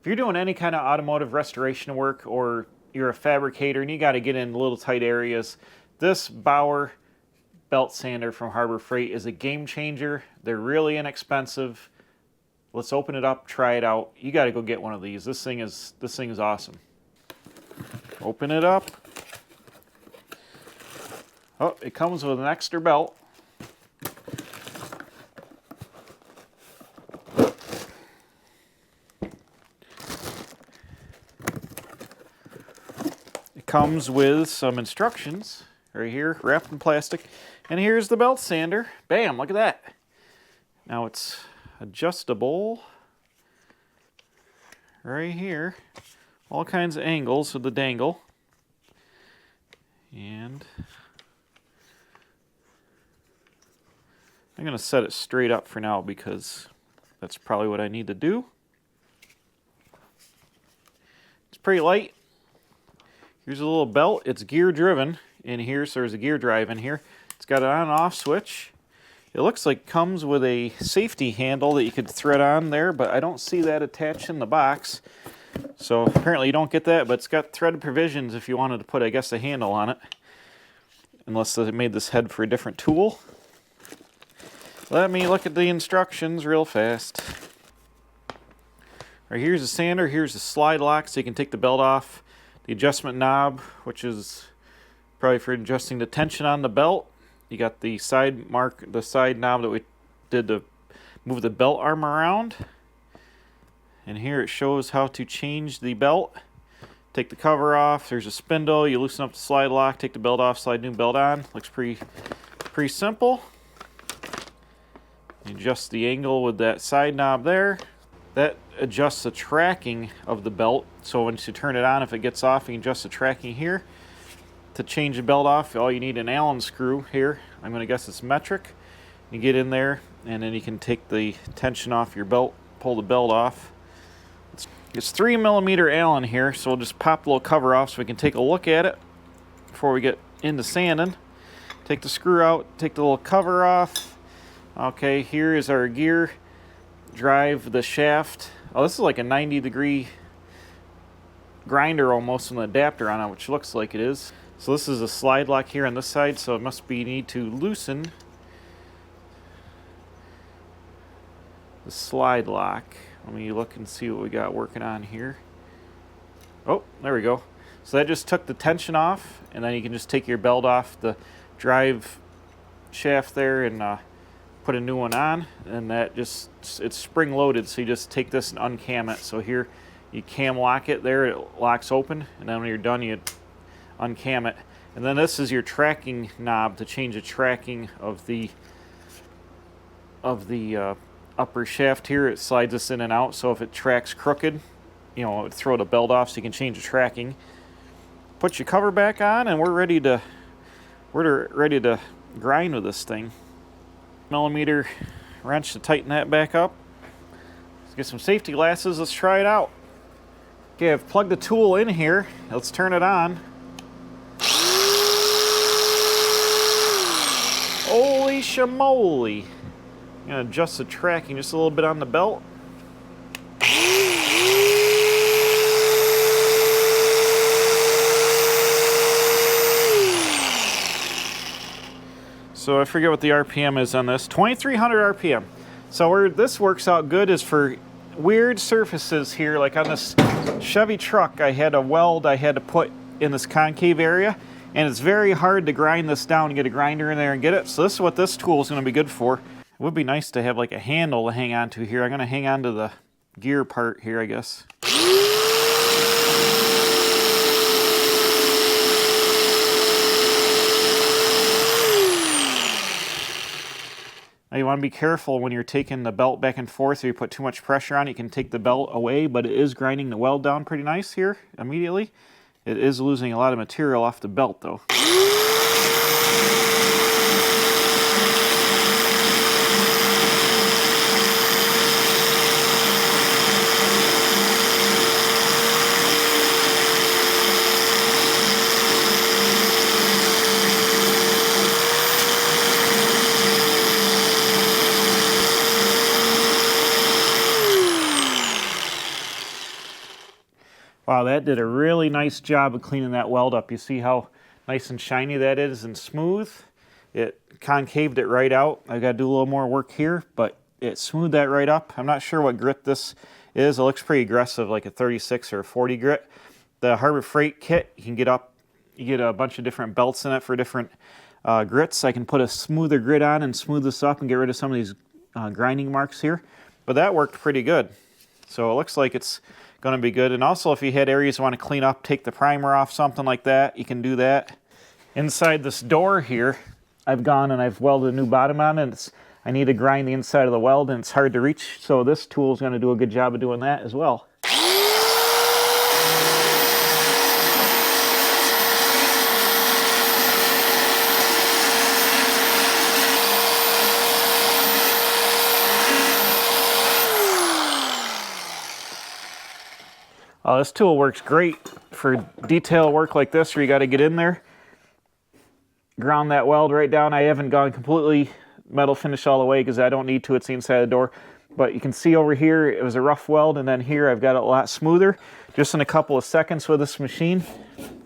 If you're doing any kind of automotive restoration work or you're a fabricator and you got to get in little tight areas, this Bauer belt sander from Harbor Freight is a game changer. They're really inexpensive. Let's open it up, try it out. You got to go get one of these. This thing is awesome. Open it up. Oh, it comes with an extra belt. Comes with some instructions right here, wrapped in plastic. And here's the belt sander. Bam, look at that. Now it's adjustable right here. All kinds of angles with the dangle. And I'm going to set it straight up for now because that's probably what I need to do. It's pretty light. Here's a little belt. It's gear driven in here, so there's a gear drive in here. It's got an on and off switch. It looks like it comes with a safety handle that you could thread on there, but I don't see that attached in the box. So apparently you don't get that, but it's got threaded provisions if you wanted to put, I guess, a handle on it. Unless they made this head for a different tool. Let me look at the instructions real fast. All right, here's the sander. Here's the slide lock so you can take the belt off. The adjustment knob, which is probably for adjusting the tension on the belt. You got the side knob that we did to move the belt arm around. And here it shows how to change the belt. Take the cover off. There's a spindle. You loosen up the slide lock, take the belt off, slide new belt on. Looks pretty simple. You adjust the angle with that side knob there. That adjusts the tracking of the belt. So once you turn it on, if it gets off, you can adjust the tracking here. To change the belt off, all you need an Allen screw here. I'm going to guess it's metric. You get in there, and then you can take the tension off your belt, pull the belt off. It's 3mm Allen here, so we'll just pop the little cover off so we can take a look at it before we get into sanding. Take the screw out, take the little cover off. Okay, here is our gear drive, the shaft. Oh, this is like a 90-degree grinder almost with an adapter on it, which looks like it is. So this is a slide lock here on this side, so it must be you need to loosen the slide lock. Let me look and see what we got working on here. Oh, there we go. So that just took the tension off, and then you can just take your belt off the drive shaft there and put a new one on, and that just, it's spring loaded, so you just take this and uncam it. So here you cam lock it there, it locks open, and then when you're done you uncam it. And then this is your tracking knob to change the tracking of the upper shaft here. It slides this in and out, so if it tracks crooked, you know, throw the belt off so you can change the tracking. Put your cover back on, and we're ready to grind with this thing. Millimeter wrench to tighten that back up. Let's get some safety glasses. Let's try it out. Okay, I've plugged the tool in here. Let's turn it on. Holy shamoly. I'm going to adjust the tracking just a little bit on the belt. So I forget what the RPM is on this. 2300 RPM. So where this works out good is for weird surfaces here, like on this Chevy truck, I had a weld I had to put in this concave area, and it's very hard to grind this down and get a grinder in there and get it. So this is what this tool is going to be good for. It would be nice to have like a handle to hang on to here. I'm going to hang on to the gear part here, I guess. Now you want to be careful when you're taking the belt back and forth, or you put too much pressure on it, you can take the belt away, but it is grinding the weld down pretty nice here immediately. It is losing a lot of material off the belt though. Wow, that did a really nice job of cleaning that weld up. You see how nice and shiny that is and smooth? It concaved it right out. I got to do a little more work here, but it smoothed that right up. I'm not sure what grit this is. It looks pretty aggressive, like a 36 or a 40 grit. The Harbor Freight kit, you get a bunch of different belts in it for different grits. I can put a smoother grit on and smooth this up and get rid of some of these grinding marks here. But that worked pretty good. So it looks like it's going to be good. And also, if you had areas you want to clean up, take the primer off, something like that, you can do that. Inside this door here, I've gone and I've welded a new bottom on it. I need to grind the inside of the weld, and it's hard to reach, so this tool is going to do a good job of doing that as well. This tool works great for detail work like this, where you got to get in there, ground that weld right down. I haven't gone completely metal finish all the way because I don't need to. It's the inside of the door. But you can see over here it was a rough weld, and then here I've got it a lot smoother just in a couple of seconds with this machine.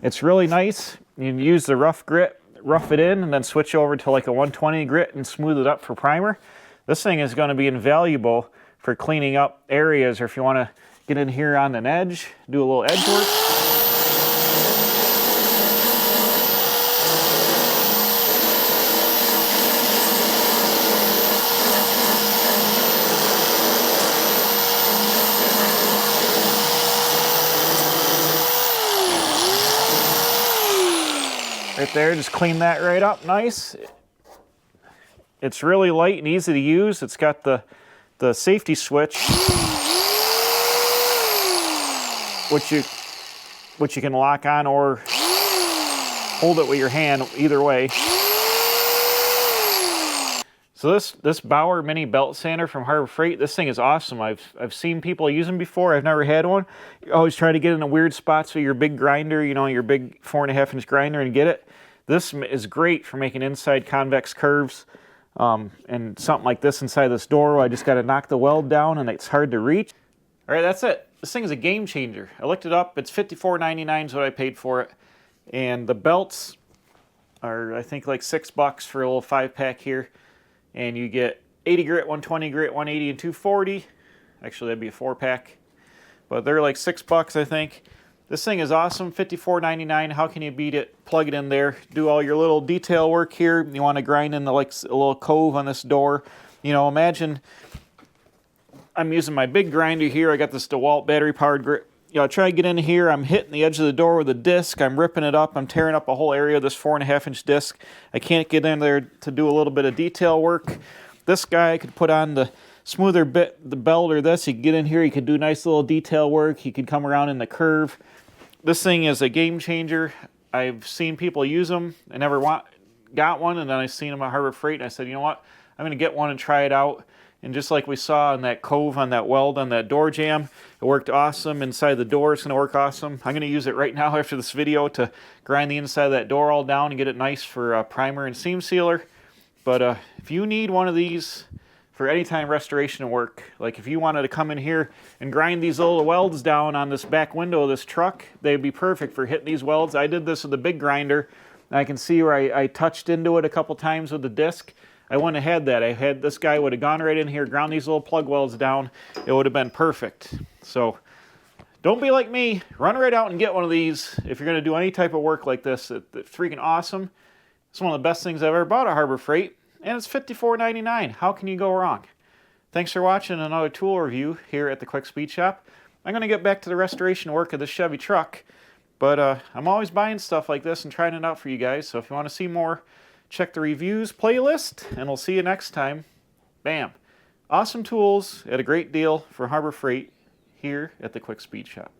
It's really nice. You can use the rough grit, rough it in, and then switch over to like a 120 grit and smooth it up for primer. This thing is going to be invaluable for cleaning up areas, or if you want to get in here on an edge, do a little edge work. Right there, just clean that right up nice. It's really light and easy to use. It's got the safety switch, which you can lock on or hold it with your hand, either way. So this Bauer mini belt sander from Harbor Freight, this thing is awesome. I've seen people use them before. I've never had one. You always try to get in a weird spots with your big grinder, you know, your big 4.5-inch grinder, and get it. This is great for making inside convex curves, and something like this inside this door. I just got to knock the weld down and it's hard to reach. All right, that's it. This thing is a game changer. I looked it up. It's $54.99 is what I paid for it. And the belts are, I think, like $6 for a little 5-pack here. And you get 80 grit, 120 grit, 180, and 240. Actually, that'd be a 4-pack. But they're like $6, I think. This thing is awesome, $54.99. How can you beat it? Plug it in there. Do all your little detail work here. You want to grind in like a little cove on this door. You know, imagine I'm using my big grinder here. I got this DeWalt battery-powered grit. You know, I try to get in here. I'm hitting the edge of the door with a disc. I'm ripping it up. I'm tearing up a whole area of this 4.5-inch disc. I can't get in there to do a little bit of detail work. This guy, I could put on the smoother bit, the belt or this. You could get in here. You could do nice little detail work. You could come around in the curve. This thing is a game changer. I've seen people use them. I never got one, and then I seen them at Harbor Freight, and I said, you know what? I'm going to get one and try it out. And just like we saw in that cove on that weld on that door jamb, it worked awesome. Inside the door, it's going to work awesome. I'm going to use it right now after this video to grind the inside of that door all down and get it nice for primer and seam sealer. But if you need one of these for any time restoration work, like if you wanted to come in here and grind these little welds down on this back window of this truck, they'd be perfect for hitting these welds. I did this with a big grinder. I can see where I touched into it a couple times with the disc. I wouldn't have had that. This guy would have gone right in here, ground these little plug welds down. It would have been perfect. So don't be like me. Run right out and get one of these if you're going to do any type of work like this. It's freaking awesome. It's one of the best things I've ever bought at Harbor Freight, and it's $54.99. How can you go wrong? Thanks for watching another tool review here at the Quick Speed Shop. I'm going to get back to the restoration work of this Chevy truck, but I'm always buying stuff like this and trying it out for you guys. So if you want to see more, check the reviews playlist, and we'll see you next time. Bam. Awesome tools at a great deal for Harbor Freight here at the Quick Speed Shop.